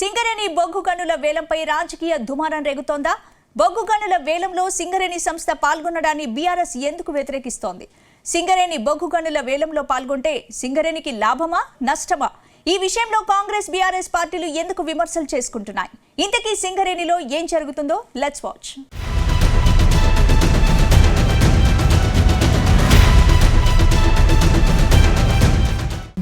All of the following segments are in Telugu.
సింగరేణి బొగ్గు గనుల వేలంపై రాజకీయ దుమారం రేగుతోందా? బొగ్గు గనుల వేలంలో సింగరేణి సంస్థ పాల్గొనడాన్ని బీఆర్ఎస్ ఎందుకు వ్యతిరేకిస్తోంది? సింగరేణి బొగ్గు గనుల వేలంలో పాల్గొంటే సింగరేణికి లాభమా నష్టమా? ఈ విషయంలో కాంగ్రెస్ బీఆర్ఎస్ పార్టీలు ఎందుకు విమర్శలు చేసుకుంటున్నాయి? ఇంతకీ సింగరేణిలో ఏం జరుగుతుందో లెట్స్ వాచ్.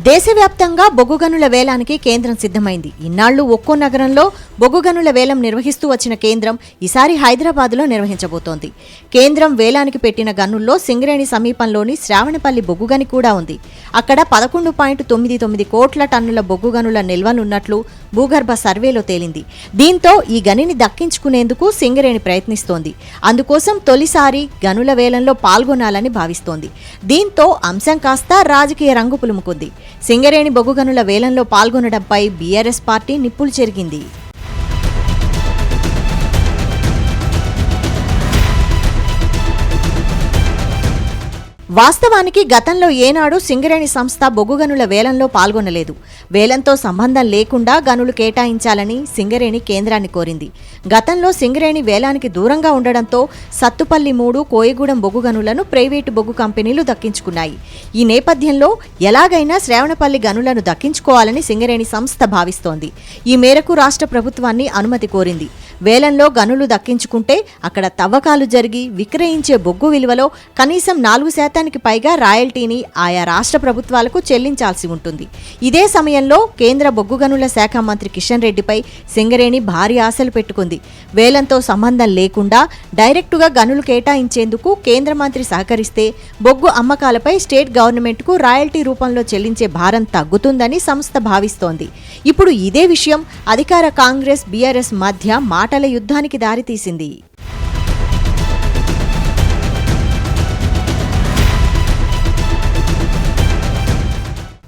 దేశవ్యాప్తంగా బొగ్గు గనుల వేలానికి కేంద్రం సిద్ధమైంది. ఇన్నాళ్లు ఒక్కో నగరంలో బొగ్గు గనుల వేలం నిర్వహిస్తూ వచ్చిన కేంద్రం ఈసారి హైదరాబాద్లో నిర్వహించబోతోంది. కేంద్రం వేలానికి పెట్టిన గనుల్లో సింగరేణి సమీపంలోని శ్రావణపల్లి బొగ్గు గని కూడా ఉంది. అక్కడ 11.99 కోట్ల టన్నుల బొగ్గు గనుల నిల్వనున్నట్లు భూగర్భ సర్వేలో తేలింది. దీంతో ఈ గనిని దక్కించుకునేందుకు సింగరేణి ప్రయత్నిస్తోంది. అందుకోసం తొలిసారి గనుల వేలంలో పాల్గొనాలని భావిస్తోంది. దీంతో అంశం కాస్త రాజకీయ రంగు పులుముకుంది. సింగరేణి బొగ్గు గనుల వేలంలో పాల్గొనడంపై బీఆర్ఎస్ పార్టీ నిప్పులు చెరిగింది. వాస్తవానికి గతంలో ఏనాడు సింగరేణి సంస్థ బొగ్గు గనుల వేలంలో పాల్గొనలేదు. వేలంతో సంబంధం లేకుండా గనులు కేటాయించాలని సింగరేణి కేంద్రాన్ని కోరింది. గతంలో సింగరేణి వేలానికి దూరంగా ఉండడంతో సత్తుపల్లి 3, కోయగూడెం బొగ్గు గనులను ప్రైవేటు బొగ్గు కంపెనీలు దక్కించుకున్నాయి. ఈ నేపథ్యంలో ఎలాగైనా శ్రావణపల్లి గనులను దక్కించుకోవాలని సింగరేణి సంస్థ భావిస్తోంది. ఈ మేరకు రాష్ట్ర ప్రభుత్వాన్ని అనుమతి కోరింది. వేలంలో గనులు దక్కించుకుంటే అక్కడ తవ్వకాలు జరిగి విక్రయించే బొగ్గు విలువలో కనీసం 4% పైగా రాయల్టీని ఆయా రాష్ట్ర ప్రభుత్వాలకు చెల్లించాల్సి ఉంటుంది. ఇదే సమయంలో కేంద్ర బొగ్గు గనుల శాఖ మంత్రి కిషన్ రెడ్డిపై సింగరేణి భారీ ఆశలు పెట్టుకుంది. వేలంతో సంబంధం లేకుండా డైరెక్టుగా గనులు కేటాయించేందుకు కేంద్ర మంత్రి సహకరిస్తే బొగ్గు అమ్మకాలపై స్టేట్ గవర్నమెంట్కు రాయల్టీ రూపంలో చెల్లించే భారం తగ్గుతుందని సంస్థ భావిస్తోంది. ఇప్పుడు ఇదే విషయం అధికార కాంగ్రెస్ బీఆర్ఎస్ మధ్య మాటల యుద్ధానికి దారితీసింది.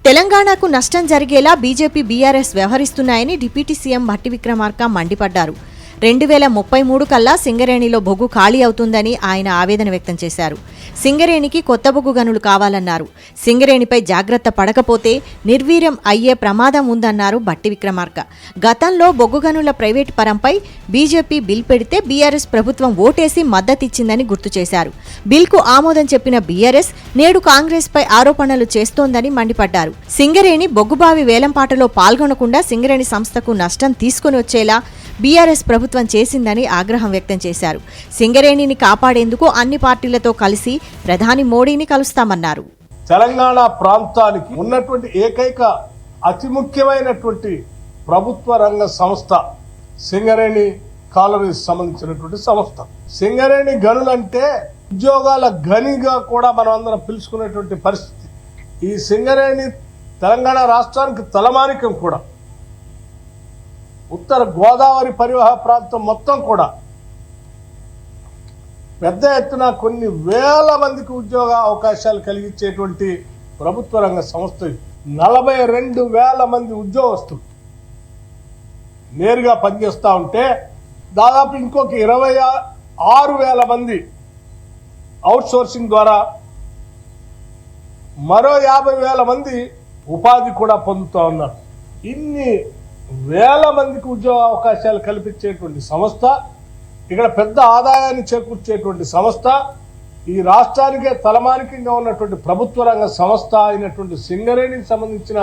తెలంగాణకు నష్టం జరిగేలా బీజేపీ బీఆర్ఎస్ వ్యవహరిస్తున్నాయని డిప్యూటీ సీఎం భట్టి విక్రమార్క మండిపడ్డారు. 2033 కల్లా సింగరేణిలో బొగ్గు ఖాళీ అవుతుందని ఆయన ఆవేదన వ్యక్తం చేశారు. సింగరేణికి కొత్త బొగ్గు గనులు కావాలన్నారు. సింగరేణిపై జాగ్రత్త పడకపోతే నిర్వీర్యం అయ్యే ప్రమాదం ఉందన్నారు భట్టి విక్రమార్క. గతంలో బొగ్గు గనుల ప్రైవేటు పరంపై బీజేపీ బిల్ పెడితే బీఆర్ఎస్ ప్రభుత్వం ఓటేసి మద్దతిచ్చిందని గుర్తు చేశారు. బిల్కు ఆమోదం చెప్పిన బీఆర్ఎస్ నేడు కాంగ్రెస్పై ఆరోపణలు చేస్తోందని మండిపడ్డారు. సింగరేణి బొగ్గుబావి వేలంపాటలో పాల్గొనకుండా సింగరేణి సంస్థకు నష్టం తీసుకుని వచ్చేలా బీఆర్ఎస్ ప్రభుత్వం చేసిందని ఆగ్రహం వ్యక్తం చేశారు. సింగరేణిని కాపాడేందుకు అన్ని పార్టీలతో కలిసి ప్రధాని మోడీని కలుస్తామన్నారు. తెలంగాణ ప్రాంతానికి ఉన్నటువంటి ఏకైక అతి ముఖ్యమైనటువంటి ప్రభుత్వ రంగ సంస్థ సింగరేణి కాలనీకి సంబంధించినటువంటి సంస్థ. సింగరేణి గనులంటే ఉద్యోగాల గనిగా కూడా మనం అందరం పిలుచుకునేటువంటి పరిస్థితి. ఈ సింగరేణి తెలంగాణ రాష్ట్రానికి తలమానికం కూడా. ఉత్తర గోదావరి పరివాహ ప్రాంతం మొత్తం కూడా పెద్ద ఎత్తున కొన్ని వేల మందికి ఉద్యోగ అవకాశాలు కలిగించేటువంటి ప్రభుత్వ రంగ సంస్థ. 42,000 మంది ఉద్యోగస్తులు నేరుగా పనిచేస్తూ ఉంటే దాదాపు ఇంకొక 26,000 మంది అవుట్ సోర్సింగ్ ద్వారా మరో 50,000 మంది ఉపాధి కూడా పొందుతూ ఉన్నారు. ఇన్ని వేల మందికి ఉద్యోగ అవకాశాలు కల్పించేటువంటి సంస్థ, ఇక్కడ పెద్ద ఆదాయాన్ని చేకూర్చేటువంటి సంస్థ, ఈ రాష్ట్రానికే తలమానికంగా ఉన్నటువంటి ప్రభుత్వ రంగ సంస్థ అయినటువంటి సింగరేణికి సంబంధించిన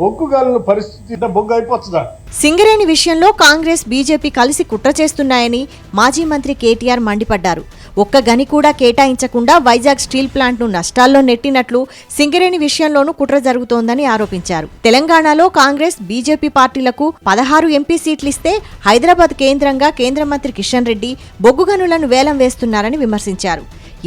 బొగ్గు గనుల పరిస్థితి బొగ్గు అయిపోతుందా? సింగరేణి విషయంలో కాంగ్రెస్ బీజేపీ కలిసి కుట్ర చేస్తున్నాయని మాజీ మంత్రి కేటీఆర్ మండిపడ్డారు. ఒక్క గని కూడా కేటాయించకుండా వైజాగ్ స్టీల్ ప్లాంట్ను నష్టాల్లో నెట్టినట్లు సింగరేణి విషయంలోనూ కుట్ర జరుగుతోందని ఆరోపించారు. తెలంగాణలో కాంగ్రెస్ బీజేపీ పార్టీలకు 16 ఎంపీ సీట్లిస్తే హైదరాబాద్ కేంద్రంగా కేంద్ర మంత్రి కిషన్ రెడ్డి బొగ్గు గనులను వేలం వేస్తున్నారని విమర్శించారు.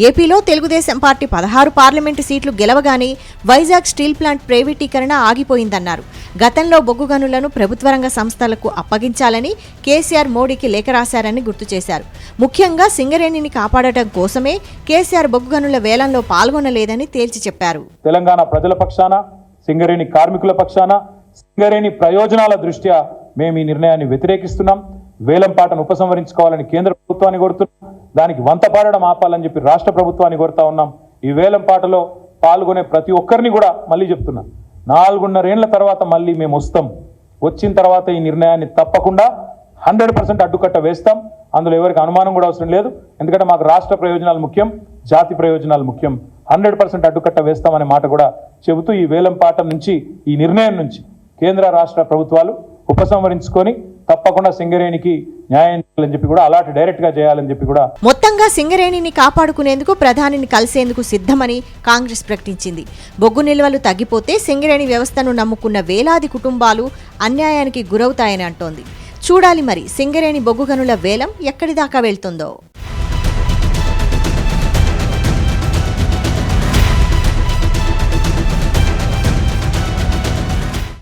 ఏపీలో తెలుగుదేశం పార్టీ 16 పార్లమెంటు సీట్లు గెలవగానే వైజాగ్ స్టీల్ ప్లాంట్ ప్రైవేటీకరణ ఆగిపోయిందన్నారు. గతంలో బొగ్గు గనులను ప్రభుత్వ రంగ సంస్థలకు అప్పగించాలని కేసీఆర్ మోడీకి లేఖ రాశారని గుర్తు చేశారు. ముఖ్యంగా సింగరేణిని కాపాడటం కోసమే కేసీఆర్ బొగ్గు గనుల వేలంలో పాల్గొనలేదని తేల్చి చెప్పారు. తెలంగాణ ప్రజల పక్షాన, సింగరేణి కార్మికుల పక్షాన, సింగరేణి ప్రయోజనాల దృష్ట్యా మేము ఈ నిర్ణయాన్ని వ్యతిరేకిస్తున్నాం. వేలంపాటను ఉపసంహరించుకోవాలని కేంద్ర ప్రభుత్వాన్ని కోరుతున్నాం. దానికి వంతపాడడం ఆపాలని చెప్పి రాష్ట్ర ప్రభుత్వాన్ని కోరుతా ఉన్నాం. ఈ వేలంపాటలో పాల్గొనే ప్రతి ఒక్కరిని కూడా మళ్ళీ చెప్తున్నాం, 4.5 ఏళ్ల తర్వాత మళ్ళీ మేము వస్తాం. వచ్చిన తర్వాత ఈ నిర్ణయాన్ని తప్పకుండా 100% అడ్డుకట్ట వేస్తాం. అందులో ఎవరికి అనుమానం కూడా అవసరం లేదు. ఎందుకంటే మాకు రాష్ట్ర ప్రయోజనాలు ముఖ్యం, జాతి ప్రయోజనాలు ముఖ్యం. 100% అడ్డుకట్ట వేస్తామనే మాట కూడా చెబుతూ ఈ వేలంపాట నుంచి, ఈ నిర్ణయం నుంచి కేంద్ర రాష్ట్ర ప్రభుత్వాలు ఉపసంహరించుకొని తప్పకుండా సింగరేణికి న్యాయం చేయాలని చెప్పి కూడా, అలాంటి డైరెక్ట్ గా చేయాలని చెప్పి కూడా. మొత్తంగా సింగరేణిని కాపాడుకునేందుకు ప్రధానిని కలిసేందుకు సిద్ధమని కాంగ్రెస్ ప్రకటించింది. బొగ్గు నిల్వలు తగ్గిపోతే సింగరేణి వ్యవస్థను నమ్ముకున్న వేలాది కుటుంబాలు అన్యాయానికి గురవుతాయని అంటోంది. చూడాలి మరి సింగరేణి బొగ్గు గనుల వేలం ఎక్కడి దాకా వెళ్తుందో.